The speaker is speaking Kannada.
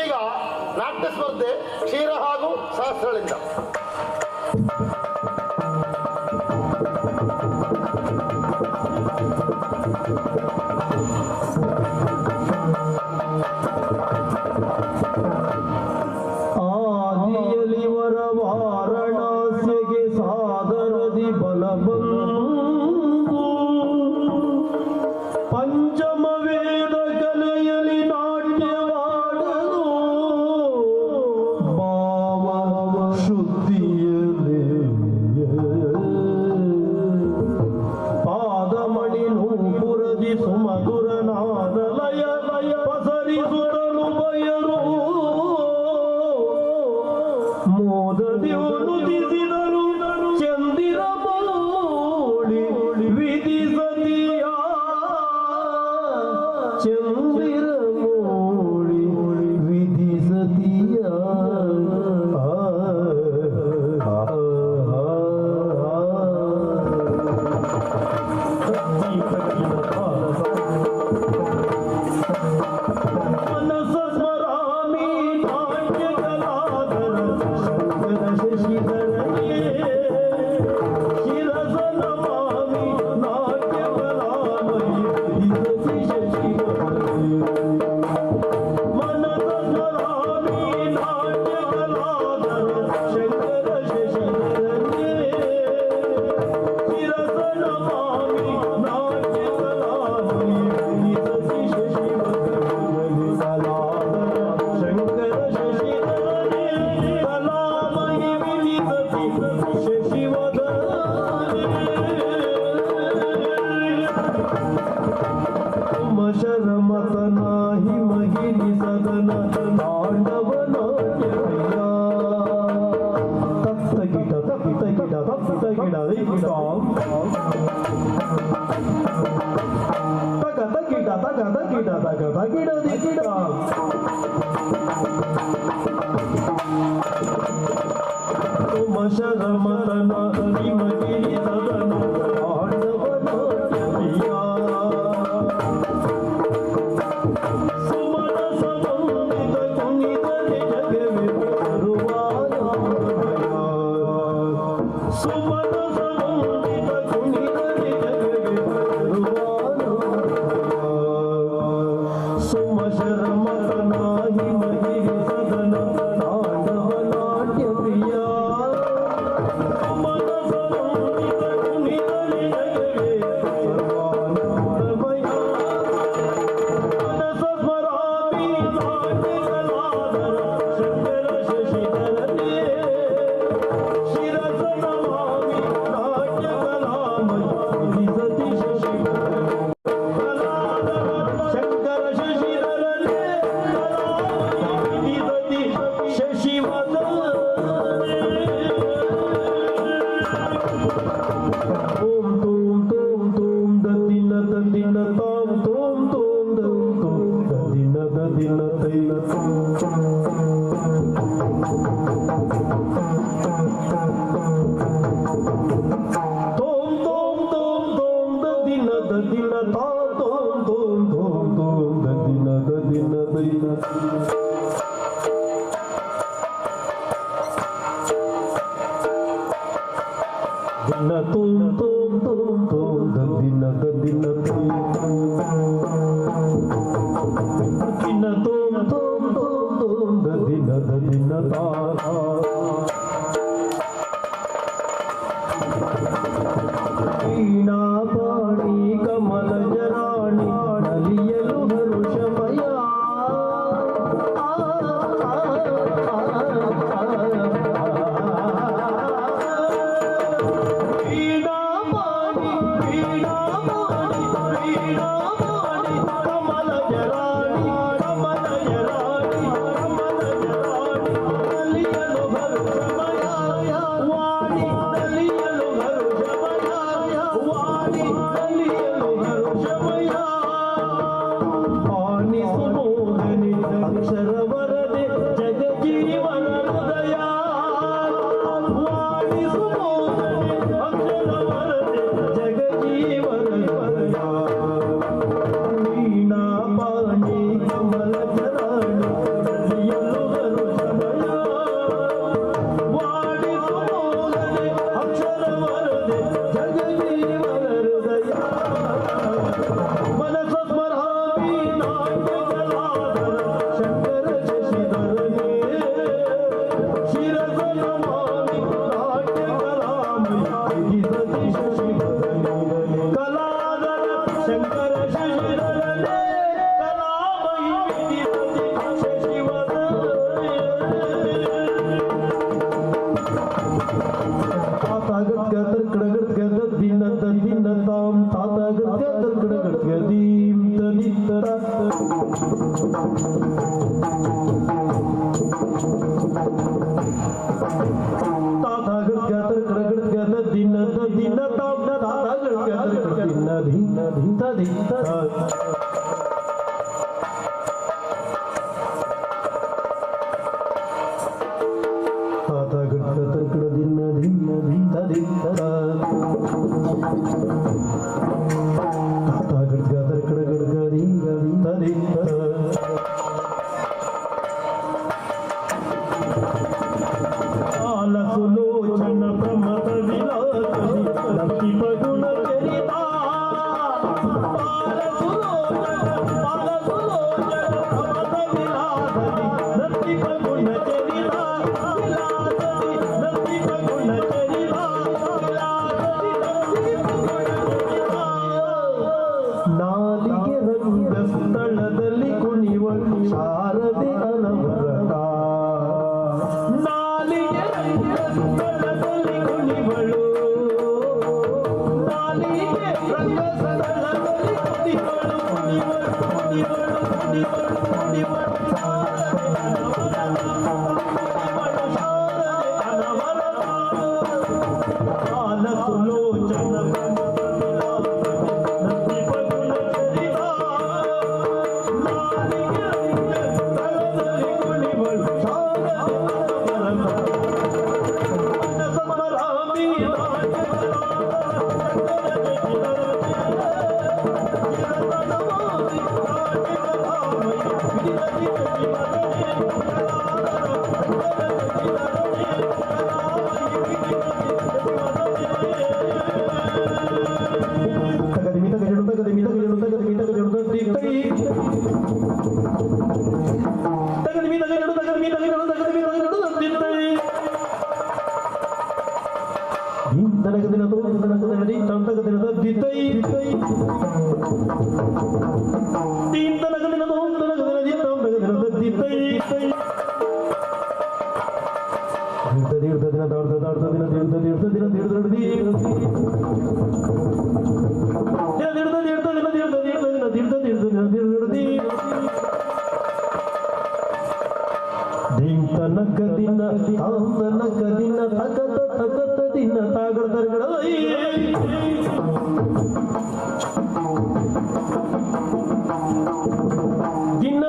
ಈಗ ನಾಟ್ಯ ಸ್ಪರ್ಧೆ ಕ್ಷೀರ ಹಾಗೂ ಸಹಸ್ರಳಿಂದ. ಆದಿಯಲಿವರ ವಾರಣಾಸಿಗೆ ಸಾದರದಿ ಬಲಬಂದು ಪಂಚಮ ವೇದ ಕಲೆಯಲಿ ನಾಟ್ಯವಾಡಲು ಭಾವ ಶುದ್ಧಿಯಲೇ ಪಾದಮಣಿ ನೂಪುರದಿ ಸುಮಧುರ ನಾದಲಯ ಪಸರಿಸುತ್ತಲು ಬಯರು ಮೋದದಿ ನುಡಿಸಿದರು ಚಂದಿರ ಮೋಳಿ ವಿಧಿಸದಿಯ ಚಂದಿರ ಮೋಳಿ ವಿಧಿಸದಿಯ ಮನಸ ಸ್ಮರಾಮಿ ನಾಟ್ಯ ಕಲಾಧರ ಶಂಕರ ಶಶಿಧರನೇ ಶಿರಸ ನಮಾಮಿ ನಾಟ್ಯ ಕಲಾಮಯಿ ವಿಧಿಸತಿ ಶಶಿಧರನೇ ಮನಸ ಸ್ಮರಾಮಿ ನಾಟ್ಯ ಕಲಾಧರ ಶಂಕರ ಶಶಿಧರನೇ ಶಿರಸ ನಮಾಮಿ ನಾಟ್ಯ ಕಲಾಮಯಿ ವಿಧಿಸತಿ ಶಶಿಧರನೇ ಶಂಕರ ಶಶಿಧರನೇ ಕಲಾಮಯಿ ವಿಧಿಸತಿ ಶಶಿವದನ ಹಿಮಗಿರಿ ಸದನ ತಾಂಡವ ನಾಟ್ಯ ಪ್ರಿಯ ತಪ್ತ ಗಿಡ ಶರಮತನ ಹಿಮಗಿರಿ ಸದನ ತಾಂಡವ ನಾಟ್ಯ ಪ್ರಿಯ ಸುಮನ ಸಮಂದಿತ ಕುಣಿತನೆ ಜಗವೇ ಬರುವಾಯ ಸುಮನ ಸಮಂದಿತ ಕುಣಿತನೆ ಜಗವೇ ಬರುವಾಯ ಸುಮ ಶರಮತನ ಹಿಮಗಿರಿ ಸದನ ತಾಂಡವ ನಾಟ್ಯ ಪ್ರಿಯ ಸುಮನ ಸಮಂದಿತ ಕುಣಿತನೆ ಜಗವೇ ಸರ್ವಾನಂದಮಯ ಮನಸ ಸ್ಮರಾಮಿ ನಾಟ್ಯ ಕಲಾಧರ ಶಂಕರ ಶಶಿಧರನೇ ಶಿರಸ ನಮಾಮಿ ನಾಟ್ಯ ಕಲಾಮಯಿ ವಿಧಿಸತಿ ಶಶಿಧರನೇ ಶಂಕರ ಶಶಿಧರನೇ ಕಲಾಮಯಿ ವಿಧಿಸತಿ ಶಶಿವದನೇ ಓಂ ತೋಂ ತೋಂ ತೋಂ ದದಿನ ದದಿನ ತಾಂ ತೋಂ ತೋಂ ದಂ ತೋಂ ದದಿನ ದದಿನ ತೈಲ ತೋಂ ತೋಂ ತೋಂ ತೋಂ ದದಿನ ದದಿನ ತಾ ತೋಂ ತೋಂ ತೋಂ ತೋಂ ದದಿನ ದದಿನ ತೈಲ ದಿನ ತೋಂ ತೋಂ ತೋಂ ತೋಂ ದದಿನ ದದಿನ ತೈಲ ದಿನ ತೋಂ ತೋಂ ತೋಂ ತೋಂ ದದಿನ ದದಿನ ತಾ ವೀಣಾ ಪಾಣಿ ಕಮಲ ಜರಾಣಿ ನಲಿಯಲು ಹರುಷಮಯ ವೀಣಾ ಪಾಣಿ ವೀಣಾ ಪಾಣಿ ವೀಣಾ ಪಾಣಿ ಕಮಲ ಜರಾಣಿ ಕಮಲ ಜರಾಣಿ ಕಮಲ ಜರಾಣಿ ನಲಿಯಲು ಹರುಷಮಯ ವಾಣಿ ನಲಿಯಲು ಹರುಷಮಯ ವಾಣಿ ನಲಿಯಲು ಹರುಷಮಯ ಪಾಣಿ ಸುಮೋಹನಿ ಅಕ್ಷರವರ ಶಂಕರ ಶಶಿಧರನೇ ಶಿರಸ ನಮಾಮಿ ನಾಟ್ಯ ಕಲಾಮಯಿ ಸತಿ ಶಶಿಧರನೇ ಕಲಾಧರ ಶಂಕರ ಶಶಿಧರನೇ ಕಲಾಮಯಿ ಸತಿ ಶಶಿವದನೇ ತಾತಾಗತ್ಯದರ್ ಕಡಗತ್ಯದ ದಿನದ ದಿನ ತಾಂ ತಾತಾಗತ್ಯದರ್ ಕಡಗತ್ಯದೀಂ ತನಿತ್ತರ ತಾತಾಗತ್ಯದರ್ ಕಡಗತ್ಯದ ದಿನದ ದಿನ ತಾಂ ತಾತಾಗತ್ಯದರ್ ಕಡಗತ್ಯದ ದಿನ ತನಿತ್ತರ ಆಲಸುಲೋಚನ ಪ್ರಮದ ವಿಲಾಸನಿ ಲಕ್ಷ್ಮಿ ಪಗುಣ ಚರಿತ ಆಲಸುಲೋಚನ ಪ್ರಮದ ವಿಲಾಸನಿ ಲಕ್ಷ್ಮಿ ಪಗುಣ ಚರಿತ ವಿಲಾಸನಿ ಲಕ್ಷ್ಮಿ ಪಗುಣ ಚರಿತ ವಿಲಾಸನಿ ನಾಲಿಗೆ ರಂಗ ಸ್ಥಳದಲ್ಲಿ ಕುಣಿವಳು ಶಾರದೆ ಅನವರತ ನಾಲಿಗೆ ರಂಗ ಸ್ಥಳದಲ್ಲಿ ಕುಣಿವಳು ನಾಲಿಗೆ ರಂಗ ಸ್ಥಳದಲ್ಲಿ ಕುಣಿವಳು ಕುಣಿವಳು ಕುಣಿವಳು ಕುಣಿವಳು ಶಾರದೆ ಅನವರತ ಆಲಸುಲೋಚನ ದಿನ